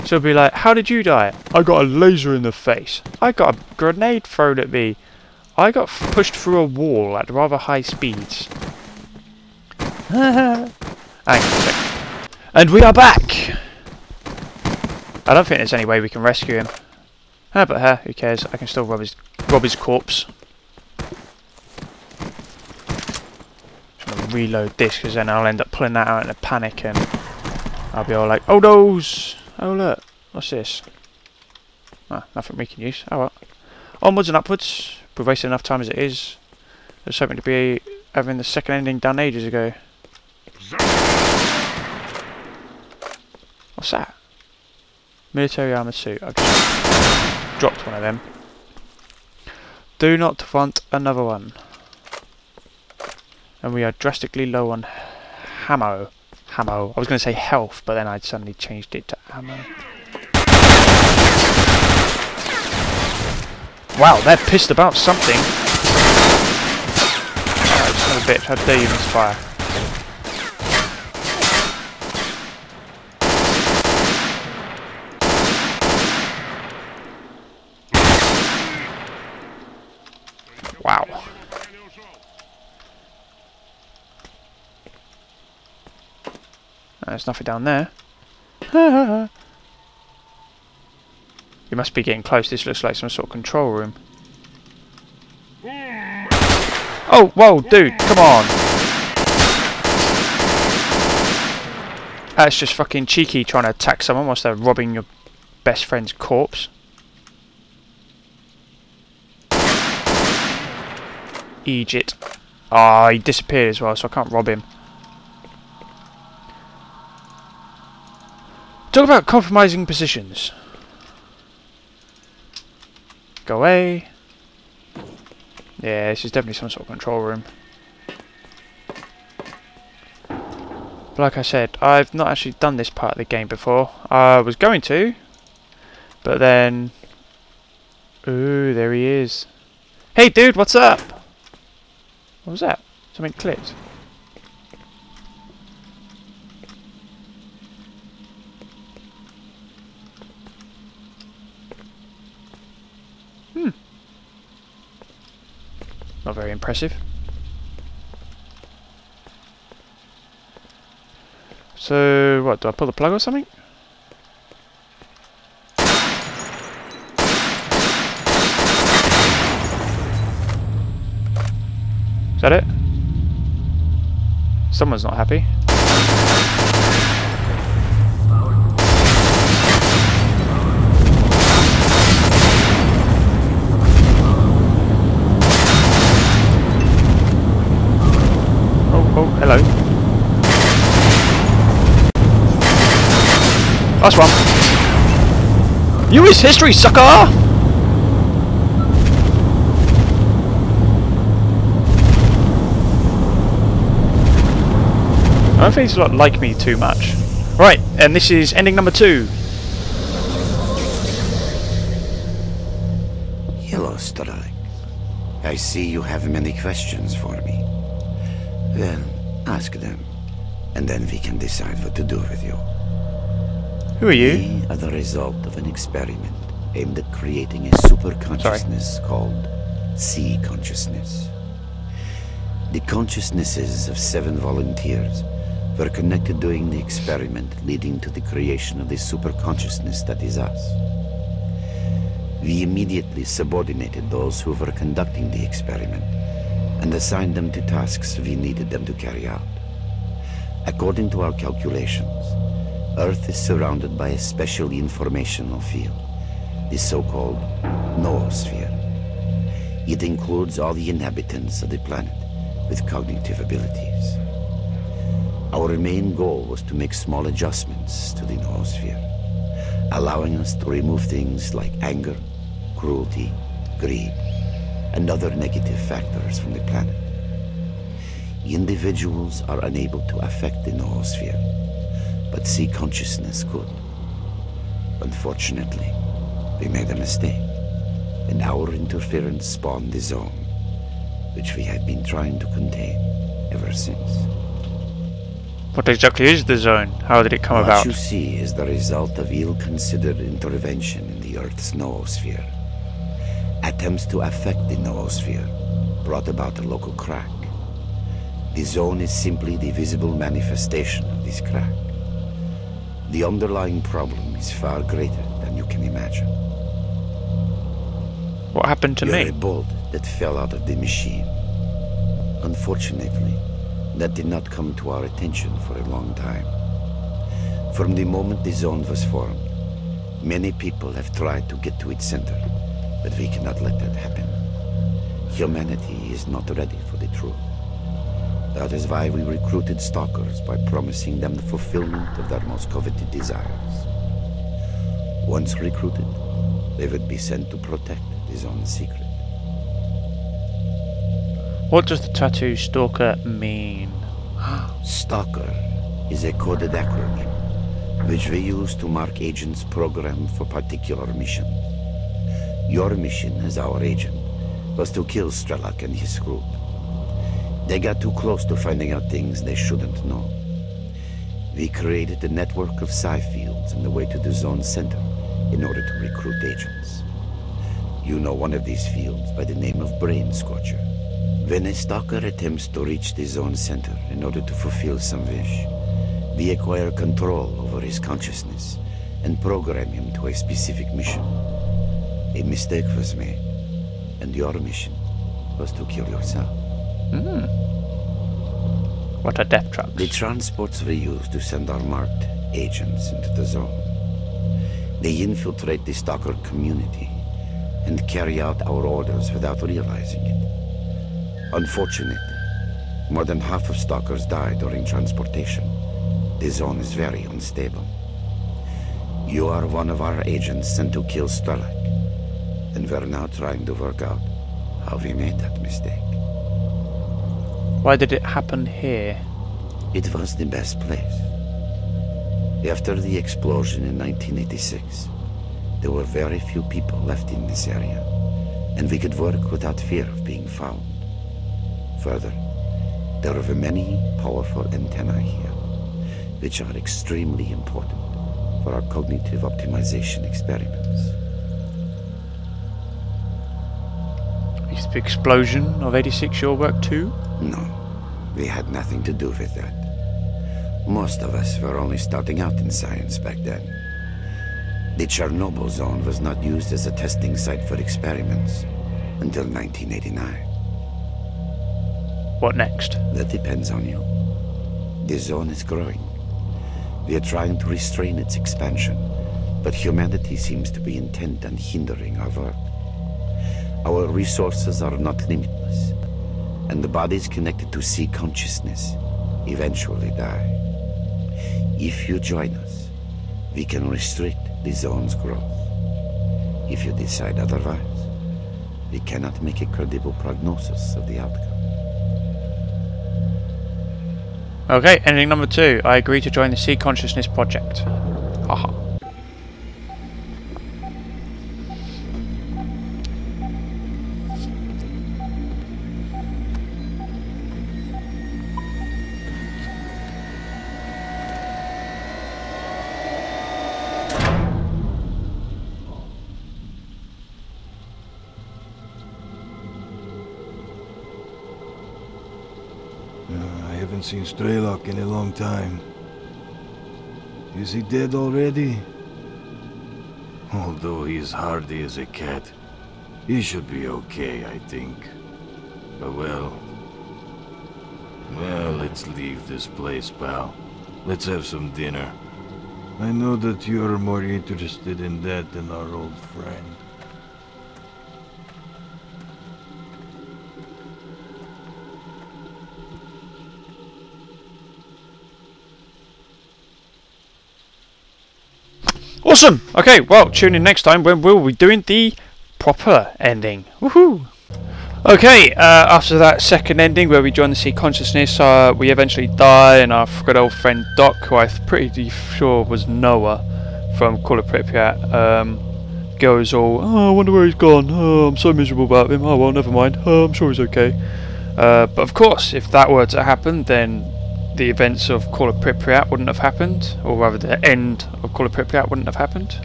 She'll be like, how did you die? I got a laser in the face. I got a grenade thrown at me. I got pushed through a wall at rather high speeds. Hang on a sec. And we are back! I don't think there's any way we can rescue him. But who cares? I can still rob his corpse. Just gonna reload this because then I'll end up pulling that out in a panic and I'll be all like, oh noes! Oh look, what's this? Ah, nothing we can use. Oh well. Onwards and upwards. We've wasted enough time as it is. I was hoping to be having the second ending done ages ago. What's that? Military armor suit. I've just dropped one of them. Do not want another one. And we are drastically low on ammo. Ammo. I was going to say health, but then I'd suddenly changed it to ammo. Wow, they're pissed about something. Alright, son of a bitch, how dare you misfire? Wow. There's nothing down there. You must be getting close. This looks like some sort of control room. Oh, whoa, dude, come on. That's just fucking cheeky trying to attack someone whilst they're robbing your best friend's corpse. Egypt. Ah, he disappeared as well, so I can't rob him. Talk about compromising positions. Go away. Yeah, this is definitely some sort of control room. But like I said, I've not actually done this part of the game before. I was going to, but then... Ooh, there he is. Hey dude, what's up? What was that? Something clicked. Not very impressive. So, what, do I pull the plug or something? Is that it? Someone's not happy. Oh, hello. Last one. You is history, sucker! I don't think he's not like me too much. Right, and this is ending number 2. Hello, Starlight. I see you have many questions for me. Well, ask them, and then we can decide what to do with you. Who are you? We are the result of an experiment aimed at creating a super-consciousness called C-Consciousness. The consciousnesses of 7 volunteers were connected during the experiment, leading to the creation of the super-consciousness that is us. We immediately subordinated those who were conducting the experiment and assigned them to tasks we needed them to carry out. According to our calculations, Earth is surrounded by a special informational field, the so-called noosphere. It includes all the inhabitants of the planet with cognitive abilities. Our main goal was to make small adjustments to the noosphere, allowing us to remove things like anger, cruelty, greed, and other negative factors from the planet. Individuals are unable to affect the noosphere, but C-Consciousness could. Unfortunately, we made a mistake, and our interference spawned the zone, which we had been trying to contain ever since. What exactly is the zone? How did it come about? What you see is the result of ill-considered intervention in the Earth's noosphere. Attempts to affect the noosphere brought about a local crack. The zone is simply the visible manifestation of this crack. The underlying problem is far greater than you can imagine. What happened to me? You're a bolt that fell out of the machine. Unfortunately, that did not come to our attention for a long time. From the moment the zone was formed, many people have tried to get to its center, but we cannot let that happen. Humanity is not ready for the truth. That is why we recruited stalkers by promising them the fulfillment of their most coveted desires. Once recruited, they would be sent to protect the zone's secret. What does the tattoo stalker mean? Stalker is a coded acronym which we use to mark agents programmed for particular missions. Your mission as our agent was to kill Strelak and his group. They got too close to finding out things they shouldn't know. We created a network of psi fields on the way to the zone center in order to recruit agents. You know one of these fields by the name of Brain Scorcher. When a stalker attempts to reach the zone center in order to fulfill some wish, we acquire control over his consciousness and program him to a specific mission. A mistake was made, and your mission was to kill yourself. What are death traps? The transports we use to send our marked agents into the zone. They infiltrate the stalker community and carry out our orders without realizing it. Unfortunately, more than half of stalkers die during transportation. The zone is very unstable. You are one of our agents sent to kill Strelak, and we're now trying to work out how we made that mistake. Why did it happen here? It was the best place. After the explosion in 1986, there were very few people left in this area, and we could work without fear of being found. Further, there are many powerful antennae here, which are extremely important for our cognitive optimization experiments. Is the explosion of 86 your work too? No, we had nothing to do with that. Most of us were only starting out in science back then. The Chernobyl zone was not used as a testing site for experiments until 1989. What next? That depends on you. The zone is growing. We are trying to restrain its expansion, but humanity seems to be intent on hindering our work. Our resources are not limitless, and the bodies connected to C-Consciousness eventually die. If you join us, we can restrict the zone's growth. If you decide otherwise, we cannot make a credible prognosis of the outcome. Okay, ending number 2. I agree to join the C-Consciousness project. Haha. I haven't seen Strelak in a long time. Is he dead already? Although he is hardy as a cat, he should be okay, I think. But well, let's leave this place, pal. Let's have some dinner. I know that you're more interested in that than our old friend. Awesome! Okay, well, tune in next time when we'll be doing the proper ending. Woohoo! Okay, after that second ending where we join the C-Consciousness, we eventually die, and our good old friend Doc, who I'm pretty sure was Noah from Call of Pripyat, goes all, oh, I wonder where he's gone, oh, I'm so miserable about him, oh well, never mind, oh, I'm sure he's okay. But of course, if that were to happen, then the events of Call of Pripyat wouldn't have happened, or rather the end of Call of Pripyat wouldn't have happened.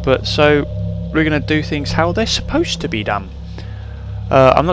But so we're going to do things how they're supposed to be done. I'm not